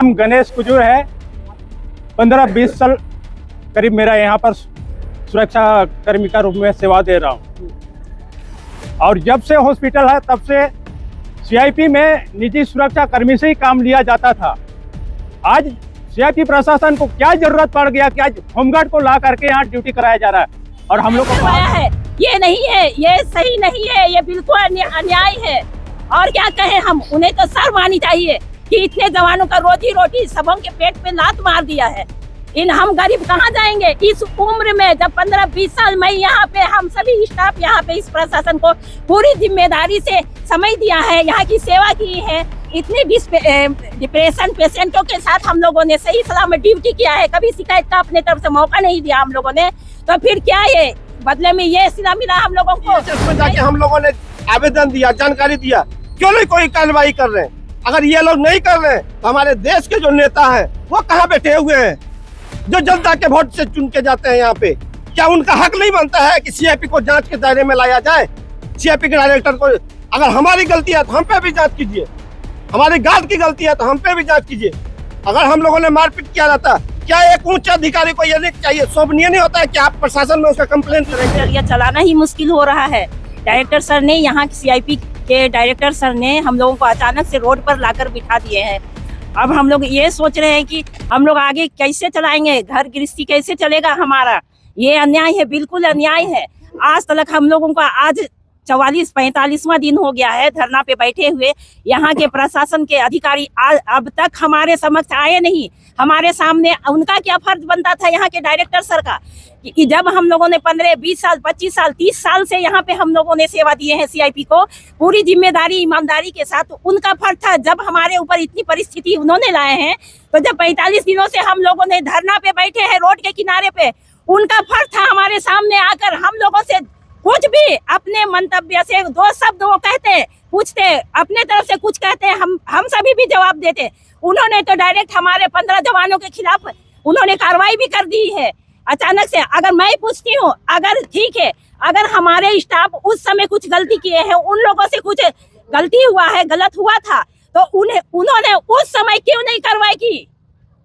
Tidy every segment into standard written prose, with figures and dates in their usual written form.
नाम गणेश कुजूर है। 15-20 साल करीब मेरा यहाँ पर सुरक्षा कर्मी का रूप में सेवा दे रहा हूँ और जब से हॉस्पिटल है तब से सीआईपी में निजी सुरक्षा कर्मी से ही काम लिया जाता था। आज सीआईपी प्रशासन को क्या जरूरत पड़ गया कि आज होमगार्ड को ला करके यहाँ ड्यूटी कराया जा रहा है और हम लोग को है। ये नहीं है, ये सही नहीं है, ये बिल्कुल अन्याय है। और क्या कहें हम, उन्हें तो शर्म आनी चाहिए कि इतने जवानों का रोजी रोटी सबों के पेट पे लात मार दिया है। हम गरीब कहाँ जाएंगे इस उम्र में? जब 15-20 साल में यहाँ पे हम सभी स्टाफ यहाँ पे इस प्रशासन को पूरी जिम्मेदारी से समय दिया है, यहाँ की सेवा की है। इतने डिप्रेशन पेशेंटों के साथ हम लोगों ने सही सलामत ड्यूटी किया है, कभी शिकायत का अपने तरफ से मौका नहीं दिया हम लोगों ने। तो फिर क्या ये बदले में ये सिला मिला हम लोगों को? जाके हम लोगों ने आवेदन दिया, जानकारी दिया, क्यों नहीं कोई कार्रवाई कर रहे हैं? अगर ये लोग नहीं कर रहे हैं तो हमारे देश के जो नेता हैं वो कहाँ बैठे हुए हैं, जो जनता के वोट से चुन के जाते हैं यहाँ पे? क्या उनका हक नहीं बनता है कि सीआईपी को जांच के दायरे में लाया जाए? सीआईपी के डायरेक्टर को, अगर हमारी गलती है तो हम पे भी जांच कीजिए, हमारी गार्ड की गलती है तो हम पे भी जांच कीजिए। अगर हम लोगों ने मारपीट किया रहता, क्या एक उच्च अधिकारी को ये नहीं चाहिए, शोभनीय नहीं होता है कि आप प्रशासन में उसका कंप्लेंट करेंगे? ये चलाना ही मुश्किल हो रहा है। डायरेक्टर सर ने, यहाँ सीआईपी के डायरेक्टर सर ने हम लोगों को अचानक से रोड पर लाकर बिठा दिए हैं। अब हम लोग ये सोच रहे हैं कि हम लोग आगे कैसे चलाएंगे, घर गृहस्थी कैसे चलेगा हमारा? ये अन्याय है, बिल्कुल अन्याय है। आज तक हम लोगों का आज 44-45वां दिन हो गया है धरना पे बैठे हुए। यहाँ के प्रशासन के अधिकारी अब तक हमारे समक्ष आए नहीं। हमारे सामने उनका क्या फर्ज बनता था यहाँ के डायरेक्टर सर का, कि जब हम लोगों ने 15-20 साल 25 साल 30 साल से यहाँ पे हम लोगों ने सेवा दिए हैं सीआईपी को पूरी जिम्मेदारी ईमानदारी के साथ, उनका फर्ज था। जब हमारे ऊपर इतनी परिस्थिति उन्होंने लाए हैं, तो जब 45 दिनों से हम लोगों ने धरना पे बैठे हैं रोड के किनारे पे, उनका फर्ज था हमारे सामने आकर हम लोगों से कुछ भी अपने मंतव्य से 2 शब्द वो कहते, पूछते, अपने तरफ से कुछ कहते, हम सभी भी जवाब देते। उन्होंने तो डायरेक्ट हमारे 15 जवानों के खिलाफ उन्होंने कार्रवाई भी कर दी है अचानक से। अगर मैं पूछती हूँ, अगर ठीक है, अगर हमारे स्टाफ उस समय कुछ गलती किए हैं, उन लोगों से कुछ गलती हुआ है, गलत हुआ था, तो उन्होंने उस समय क्यों नहीं कार्रवाई की?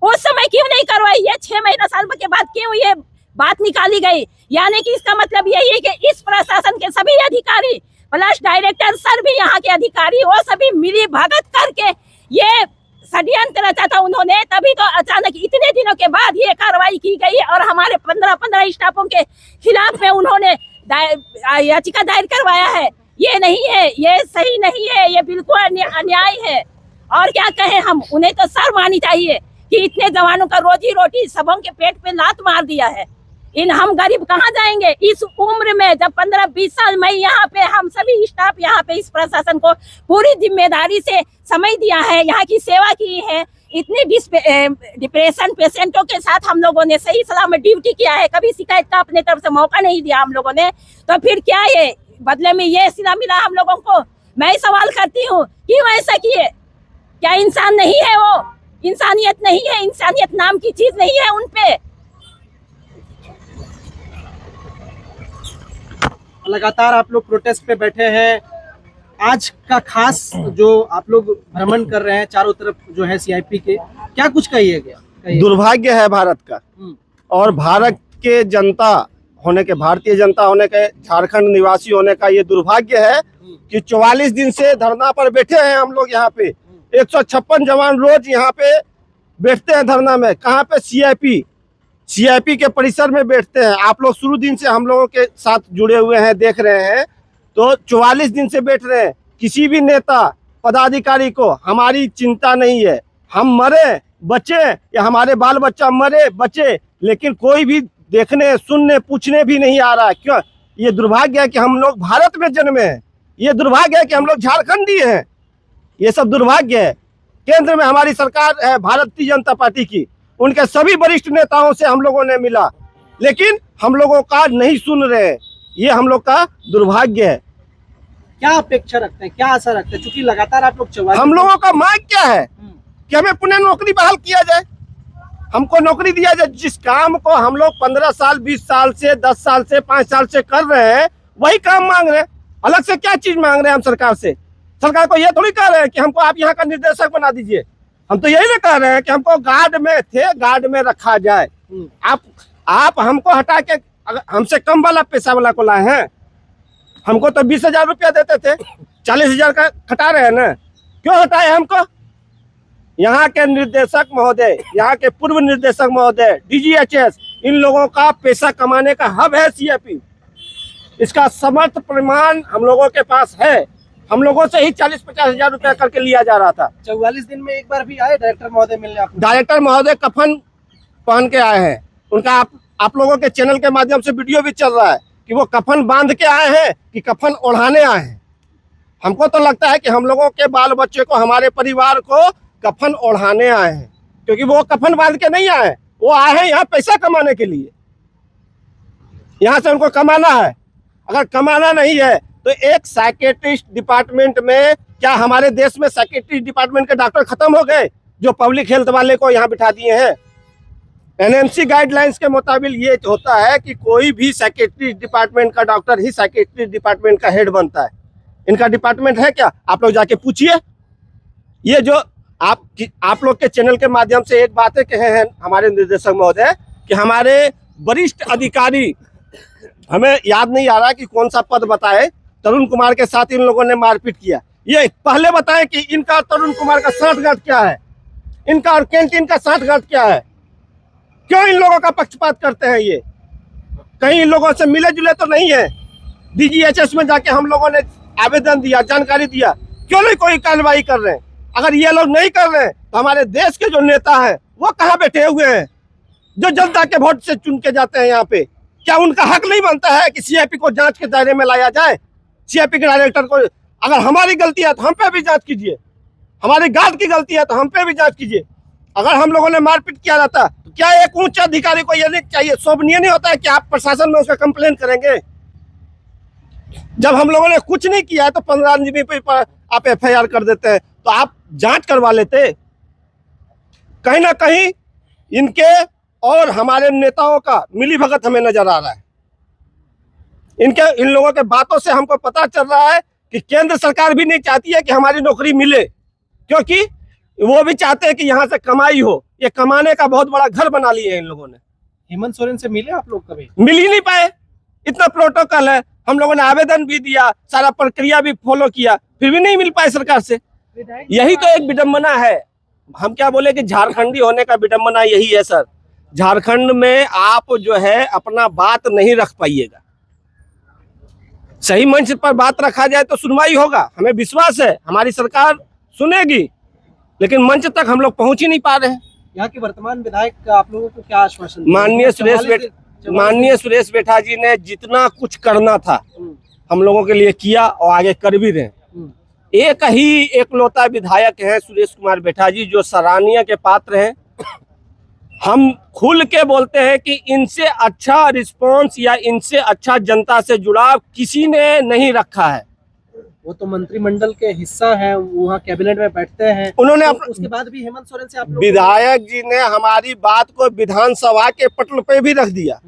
उस समय क्यों नहीं कार्रवाई? ये 6 महीना साल के बाद क्यों ये बात निकाली गई? यानी कि इसका मतलब यही है कि इस प्रशासन के सभी अधिकारी प्लस डायरेक्टर सर भी, यहाँ के अधिकारी, वो सभी मिली भगत करके ये षड्यंत्र रचा था उन्होंने। तभी तो अचानक इतने दिनों के बाद ये कार्रवाई की गई और हमारे 15 स्टाफों के खिलाफ में उन्होंने याचिका दायर करवाया है। ये नहीं है, ये सही नहीं है, ये बिल्कुल अन्याय है। और क्या कहें हम, उन्हें तो शर्म आनी चाहिए कि इतने जवानों का रोजी रोटी सबों के पेट पे लात मार दिया है। हम गरीब कहाँ जाएंगे इस उम्र में? जब 15-20 साल में यहाँ पे हम सभी स्टाफ यहाँ पे इस प्रशासन को पूरी जिम्मेदारी से समय दिया है, यहाँ की सेवा की है। इतने डिप्रेशन पेशेंटों के साथ हम लोगों ने सही सलामत ड्यूटी किया है, कभी शिकायत का अपने तरफ से मौका नहीं दिया हम लोगों ने। तो फिर क्या ये बदले में ये सिला मिला हम लोगों को? मैं सवाल करती हूँ, क्यों ऐसा किए? क्या इंसान नहीं है वो? इंसानियत नहीं है? इंसानियत नाम की चीज नहीं है उन पे? लगातार आप लोग प्रोटेस्ट पे बैठे हैं। आज का खास जो आप लोग भ्रमण कर रहे हैं चारों तरफ जो है सीआईपी के, क्या कुछ कहिएगा? दुर्भाग्य है भारत का और भारत के जनता होने के, भारतीय जनता होने के, झारखंड निवासी होने का ये दुर्भाग्य है कि 44 दिन से धरना पर बैठे हैं हम लोग। यहाँ पे 156 जवान रोज यहाँ पे बैठते हैं धरना में। कहाँ पे? सीआईपी के परिसर में बैठते हैं। आप लोग शुरू दिन से हम लोगों के साथ जुड़े हुए हैं, देख रहे हैं, तो 44 दिन से बैठ रहे हैं। किसी भी नेता पदाधिकारी को हमारी चिंता नहीं है, हम मरे बचे या हमारे बाल बच्चा मरे बचे, लेकिन कोई भी देखने, सुनने, पूछने भी नहीं आ रहा है। क्यों? ये दुर्भाग्य है कि हम लोग भारत में जन्मे हैं, ये दुर्भाग्य है कि हम लोग झारखंडी हैं, ये सब दुर्भाग्य है। केंद्र में हमारी सरकार है भारतीय जनता पार्टी की, उनके सभी वरिष्ठ नेताओं से हम लोगों ने मिला, लेकिन हम लोगों का नहीं सुन रहे। ये हम लोग का दुर्भाग्य है। क्या अपेक्षा रखते हैं, क्या आशा रखते हैं? क्योंकि लगातार आप लोग हम लोगों का मांग क्या है कि हमें पुनः नौकरी बहाल किया जाए, हमको नौकरी दिया जाए। जिस काम को हम लोग 15 साल 20 साल से 10 साल से 5 साल से कर रहे हैं, वही काम मांग रहे हैं। अलग से क्या चीज मांग रहे हैं हम सरकार से? सरकार को ये थोड़ी कह रहे हैं कि हमको आप यहाँ का निर्देशक बना दीजिए। हम तो यही ना कह रहे हैं कि हमको गार्ड में थे, गार्ड में रखा जाए। आप हमको हटा के अगर हमसे कम वाला पैसा वाला को लाए हैं, हमको तो 20,000 रुपया देते थे, 40,000 का हटा रहे हैं ना, क्यों हटाए हमको? यहाँ के निर्देशक महोदय, यहाँ के पूर्व निर्देशक महोदय, डीजीएचएस, इन लोगों का पैसा कमाने का हब है सीआईपी। इसका समर्थ प्रमाण हम लोगों के पास है। हम लोगों से ही 40-50 हजार रुपया करके लिया जा रहा था। 44 दिन में एक बार भी आए डायरेक्टर महोदय मिलने आपको? डायरेक्टर महोदय कफन पहन के आए हैं। उनका आप लोगों के चैनल के माध्यम से वीडियो भी चल रहा है कि वो कफन बांध के आए हैं कि कफन ओढ़ाने आए हैं। हमको तो लगता है कि हम लोगों के बाल बच्चे को, हमारे परिवार को कफन ओढ़ाने आए हैं, क्योंकि वो कफन बांध के नहीं आए, वो आए हैं यहाँ पैसा कमाने के लिए। यहाँ से उनको कमाना है। अगर कमाना नहीं है तो एक साइकेट्रिस्ट डिपार्टमेंट में, क्या हमारे देश में साइकेट्रिस्ट डिपार्टमेंट के डॉक्टर खत्म हो गए जो पब्लिक हेल्थ वाले को यहाँ बिठा दिए हैं? एनएमसी गाइडलाइंस के मुताबिक ये होता है कि कोई भी साइकेट्रिस्ट डिपार्टमेंट का डॉक्टर ही साइकेट्रिस्ट डिपार्टमेंट का हेड बनता है। इनका डिपार्टमेंट है क्या? आप लोग जाके पूछिए। ये जो आप लोग के चैनल के माध्यम से एक बातें कहे हैं हमारे निर्देशक महोदय कि हमारे वरिष्ठ अधिकारी, हमें याद नहीं आ रहा कि कौन सा पद बताए, तरुण कुमार के साथ इन लोगों ने मारपीट किया। ये पहले बताएं कि इनका तरुण कुमार का साठगांठ क्या है, इनका और कैंटीन का साठगांठ क्या है? क्यों इन लोगों का पक्षपात करते हैं? ये कहीं इन लोगों से मिले जुले तो नहीं है? डीजीएचएस में जाके हम लोगों ने आवेदन दिया, जानकारी दिया, क्यों नहीं कोई कार्रवाई कर रहे हैं? अगर ये लोग नहीं कर रहे हैं तो हमारे देश के जो नेता हैं वो कहाँ बैठे हुए हैं, जो जनता के वोट से चुन के जाते हैं यहाँ पे? क्या उनका हक नहीं बनता है कि सीआईपी को जांच के दायरे में लाया जाए? सीआईपी के डायरेक्टर को, अगर हमारी गलती है तो हम पे भी जांच कीजिए, हमारी गार्ड की गलती है तो हम पे भी जांच कीजिए। अगर हम लोगों ने मारपीट किया रहता तो क्या एक उच्च अधिकारी को ये नहीं चाहिए, शोभनीय नहीं होता है कि आप प्रशासन में उसका कंप्लेन करेंगे? जब हम लोगों ने कुछ नहीं किया तो 15 आदमी पे आप एफआईआर कर देते हैं, तो आप जांच करवा लेते। कहीं ना कहीं इनके और हमारे नेताओं का मिलीभगत हमें नजर आ रहा है। इन लोगों के बातों से हमको पता चल रहा है कि केंद्र सरकार भी नहीं चाहती है कि हमारी नौकरी मिले, क्योंकि वो भी चाहते हैं कि यहाँ से कमाई हो। ये कमाने का बहुत बड़ा घर बना लिए हैं इन लोगों ने। हेमंत सोरेन से मिले आप लोग कभी? मिल ही नहीं पाए, इतना प्रोटोकॉल है। हम लोगों ने आवेदन भी दिया, सारा प्रक्रिया भी फॉलो किया, फिर भी नहीं मिल पाए सरकार से। यही तो एक विडंबना है। हम क्या बोले कि झारखंडी होने का विडंबना यही है सर। झारखंड में आप जो है अपना बात नहीं रख पाइएगा। सही मंच पर बात रखा जाए तो सुनवाई होगा, हमें विश्वास है हमारी सरकार सुनेगी, लेकिन मंच तक हम लोग पहुंच ही नहीं पा रहे हैं। यहाँ के वर्तमान विधायक आप लोगों को क्या आश्वासन दिया? माननीय सुरेश बैठा जी ने जितना कुछ करना था हम लोगों के लिए किया और आगे कर भी रहे। एक ही एकलौता विधायक है सुरेश कुमार बैठा जी जो सराहनीय के पात्र हैं। हम खुल के बोलते हैं कि इनसे अच्छा रिस्पांस या इनसे अच्छा जनता से जुड़ाव किसी ने नहीं रखा है। वो तो मंत्रिमंडल के हिस्सा है, वहाँ कैबिनेट में बैठते हैं। उन्होंने तो उसके बाद भी हेमंत सोरेन से आप लोग विधायक जी ने हमारी बात को विधानसभा के पटल पे भी रख दिया।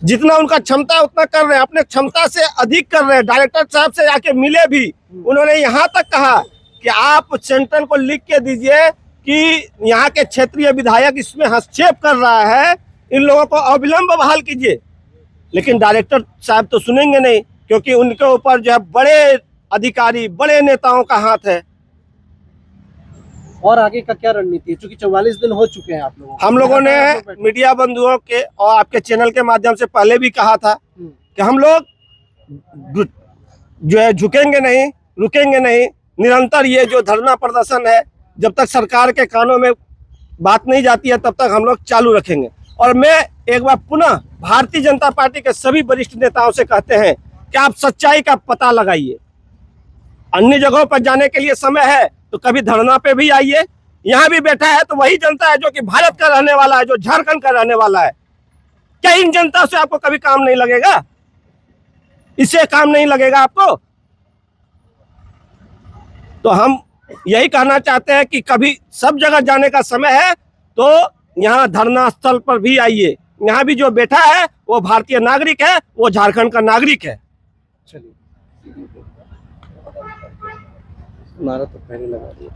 जितना उनका क्षमता है उतना कर रहे हैं, अपने क्षमता से अधिक कर रहे हैं। डायरेक्टर साहब से आके मिले भी, उन्होंने यहाँ तक कहा कि आप सेंट्रल को लिख के दीजिए कि यहाँ के क्षेत्रीय विधायक इसमें हस्तक्षेप कर रहा है, इन लोगों को अविलंब बहाल कीजिए। लेकिन डायरेक्टर साहब तो सुनेंगे नहीं, क्योंकि उनके ऊपर जो है बड़े अधिकारी, बड़े नेताओं का हाथ है। और आगे का क्या रणनीति है? क्योंकि 44 दिन हो चुके हैं आप लोगों को। हम लोगों ने मीडिया बंधुओं के और आपके चैनल के माध्यम से पहले भी कहा था कि हम लोग जो है झुकेंगे नहीं, रुकेंगे नहीं। निरंतर ये जो धरना प्रदर्शन है, जब तक सरकार के कानों में बात नहीं जाती है तब तक हम लोग चालू रखेंगे। और मैं एक बार पुनः भारतीय जनता पार्टी के सभी वरिष्ठ नेताओं से कहते हैं कि आप सच्चाई का पता लगाइए। अन्य जगहों पर जाने के लिए समय है तो कभी धरना पे भी आइए। यहाँ भी बैठा है तो वही जनता है जो कि भारत का रहने वाला है, जो झारखंड का रहने वाला है। क्या इन जनता से आपको कभी काम नहीं लगेगा? इससे काम नहीं लगेगा आपको? तो हम यही कहना चाहते हैं कि कभी सब जगह जाने का समय है तो यहाँ धरना स्थल पर भी आइए। यहाँ भी जो बैठा है वो भारतीय नागरिक है, वो झारखंड का नागरिक है। चलिए, नारा तो पहले लगा दिया।